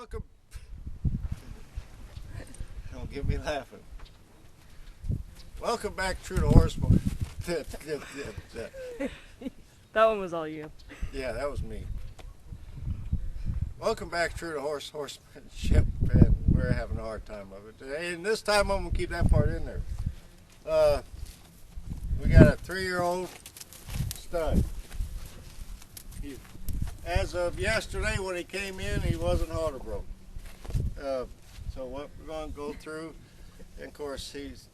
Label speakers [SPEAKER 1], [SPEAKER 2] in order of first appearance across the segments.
[SPEAKER 1] Welcome. Don't get me laughing. Welcome back, True to Horseman.
[SPEAKER 2] That one was all you.
[SPEAKER 1] Yeah, that was me. Welcome back, True to Horsemanship, and we're having a hard time of it today. And this time I'm gonna keep that part in there. We got a 3-year-old stud. As of yesterday, when he came in, he wasn't halter broke. So what we're going to go through, and of course, he's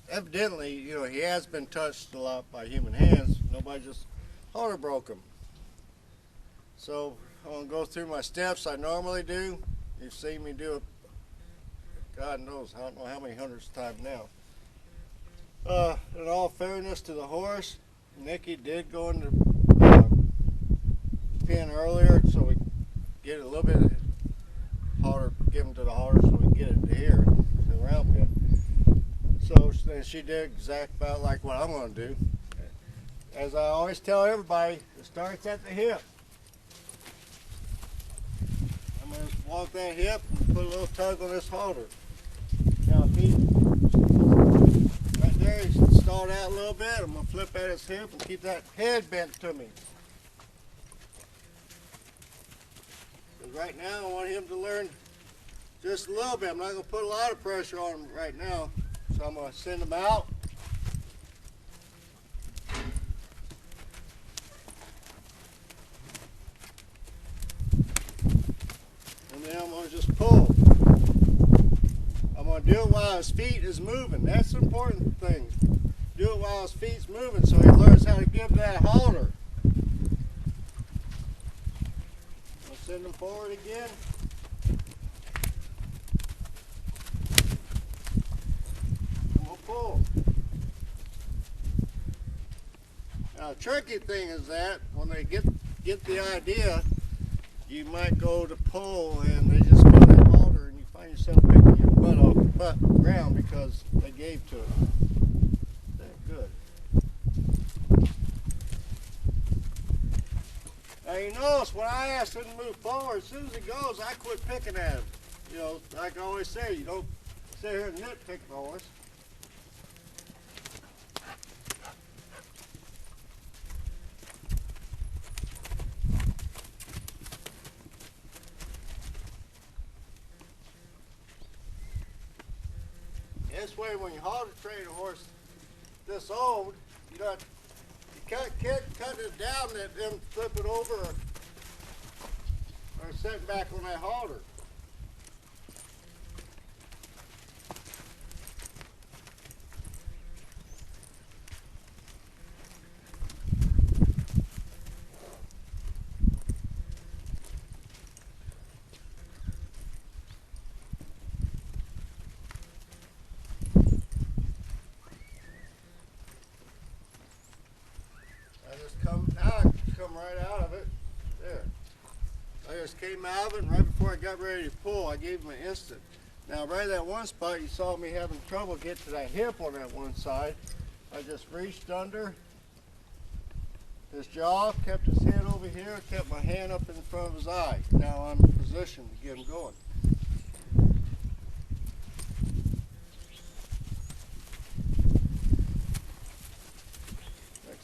[SPEAKER 1] evidently, he has been touched a lot by human hands. Nobody just halter broke him. So I'm going to go through my steps I normally do. You've seen me do it, God knows, I don't know how many hundreds of times now. In all fairness to the horse, Nikki did go into pen earlier, so we get a little bit of halter, give him to the halter so we can get it to here, the round pin. So she did exact about like what I'm going to do. As I always tell everybody, it starts at the hip. I'm going to walk that hip and put a little tug on this halter. Now if he, right there, he's stalled out a little bit, I'm going to flip at his hip and keep that head bent to me. Right now, I want him to learn just a little bit. I'm not going to put a lot of pressure on him right now. So I'm going to send him out. And then I'm going to just pull. I'm going to do it while his feet is moving. That's the important thing. Do it while his feet's moving so he learns how to give that halter. Send them forward again. And we'll pull. Now the tricky thing is that when they get the idea, you might go to pull and they just go that halter and you find yourself picking your butt off the ground because they gave to it. Good. Now you notice when I ask him to move forward, as soon as he goes, I quit picking at him. Like I always say, you don't sit here and nitpick the horse. This way, when you halter train a horse this old, you got can't cut it down and then flip it over or sit back on that halter. Come right out of it. There. I just came out of it, and right before I got ready to pull, I gave him an instant. Now, right at that one spot, you saw me having trouble getting to that hip on that one side. I just reached under his jaw, kept his head over here, kept my hand up in front of his eye. Now I'm in position to get him going.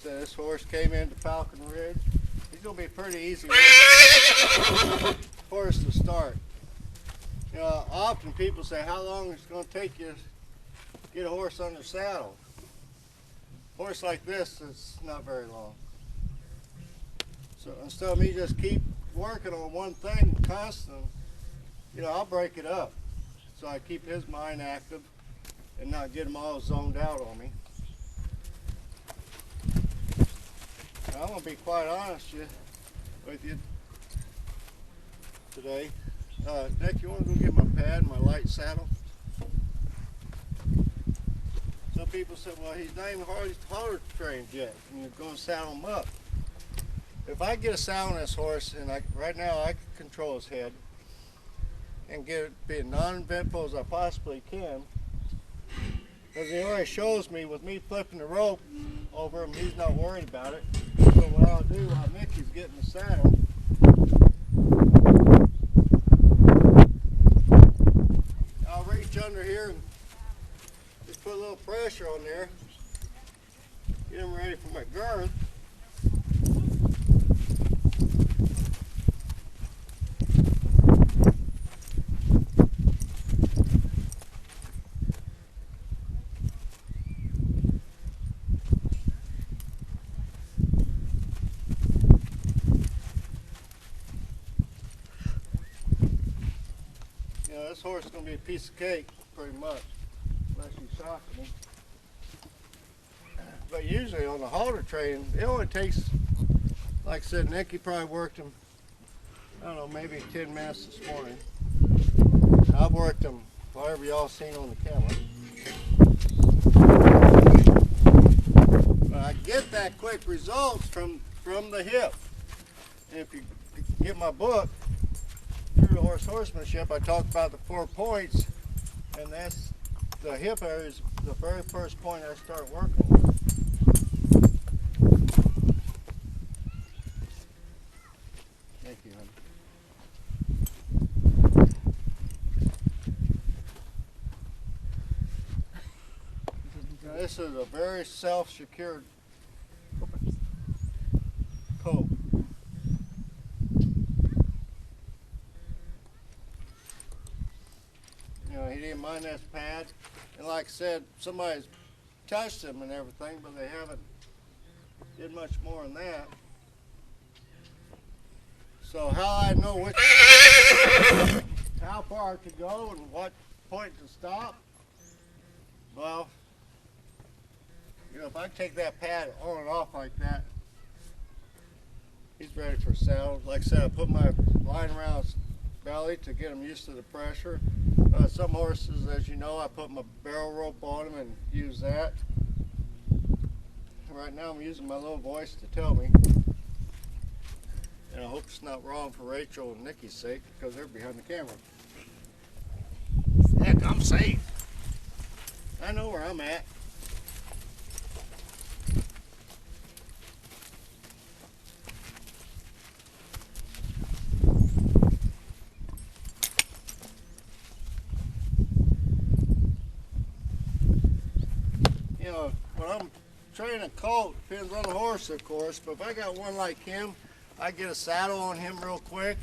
[SPEAKER 1] This horse came into Falcon Ridge. He's going to be pretty easy horse to start. Often people say, how long is it going to take you to get a horse under saddle? A horse like this is not very long. So instead of me just keep working on one thing constant, I'll break it up. So I keep his mind active and not get him all zoned out on me. I'm going to be quite honest with you today. Nick, you want to go get my pad and my light saddle? Some people say, well, he's not even halter trained yet, and you're going to saddle him up. If I get a saddle on this horse, and right now I can control his head and get it be as non-eventful as I possibly can, because he already shows me with me flipping the rope over him, he's not worried about it. So what I'll do while Mickey's getting the saddle, under here and just put a little pressure on there. Get him ready for my girth. You know, this horse is going to be a piece of cake, pretty much, unless you shock him. But usually on the halter training, it only takes, like I said, Nicky probably worked him, I don't know, maybe 10 minutes this morning. I've worked him, whatever y'all seen on the camera. But I get that quick results from the hip. And if you get my book, Through the Horsemanship, I talk about the 4 points, and that's the hip area is the very first point I start working with. Thank you, honey. Now, this is a very self-secured colt. You know, he didn't mind that pad, and like I said, somebody's touched him and everything, but they haven't did much more than that. So how I know which, how far to go and what point to stop, well, you know, if I take that pad on and off like that, he's ready for saddle. Like I said, I put my line around his belly to get him used to the pressure. Some horses, as you know, I put my barrel rope on them and use that. Right now I'm using my little voice to tell me. And I hope it's not wrong for Rachel and Nicky's sake, because they're behind the camera. Heck, I'm safe. I know where I'm at. You know, when I'm training a colt, depends on the horse, of course, but if I got one like him, I get a saddle on him real quick,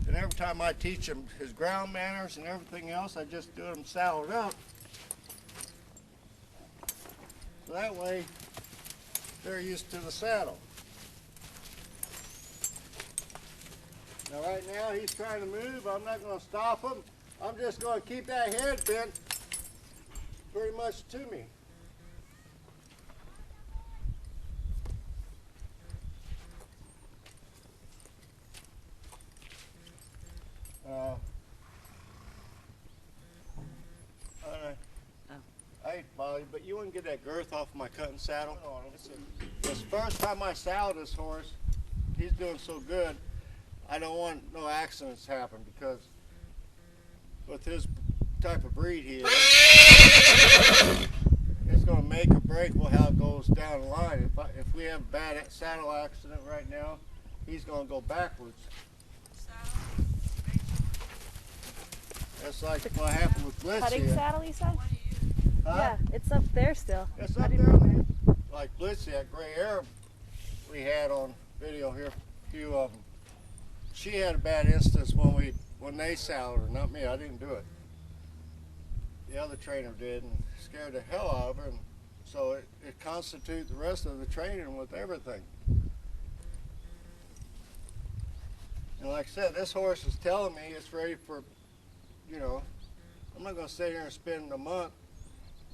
[SPEAKER 1] and every time I teach him his ground manners and everything else, I just do him saddled up. So that way, they're used to the saddle. Now right now, he's trying to move. I'm not going to stop him. I'm just going to keep that head bent pretty much to me. I hate to bother you, but you wouldn't get that girth off my cutting saddle. This first time I saddled this horse, he's doing so good, I don't want no accidents to happen, because with his type of breed he is, it's going to make or break how it goes down the line. If we have a bad saddle accident right now, he's going to go backwards. That's like what happened with Blitz
[SPEAKER 2] Cutting
[SPEAKER 1] here.
[SPEAKER 2] saddle, you said?
[SPEAKER 1] Huh?
[SPEAKER 2] Yeah, it's up there still.
[SPEAKER 1] It's up there, man. Like Blitz, that gray Arab we had on video here, a few of them. She had a bad instance when they saddled her, not me. I didn't do it. The other trainer did, and scared the hell out of her. And so it constitutes the rest of the training with everything. And like I said, this horse is telling me it's ready for, you know, I'm not going to sit here and spend a month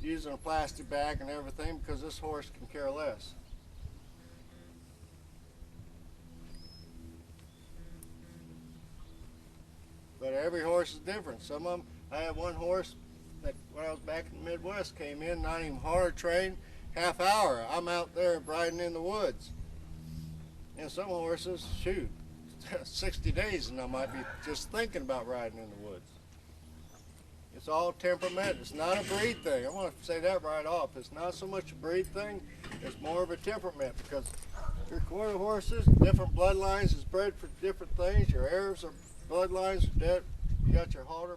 [SPEAKER 1] using a plastic bag and everything, because this horse can care less. But every horse is different. Some of them, I had one horse that when I was back in the Midwest came in, not even hard trained, half hour. I'm out there riding in the woods. And some horses, shoot, 60 days and I might be just thinking about riding in the woods. It's all temperament. It's not a breed thing. I want to say that right off. It's not so much a breed thing. It's more of a temperament, because your quarter horses, different bloodlines is bred for different things. Your Arabs are bloodlines are dead. You got your halter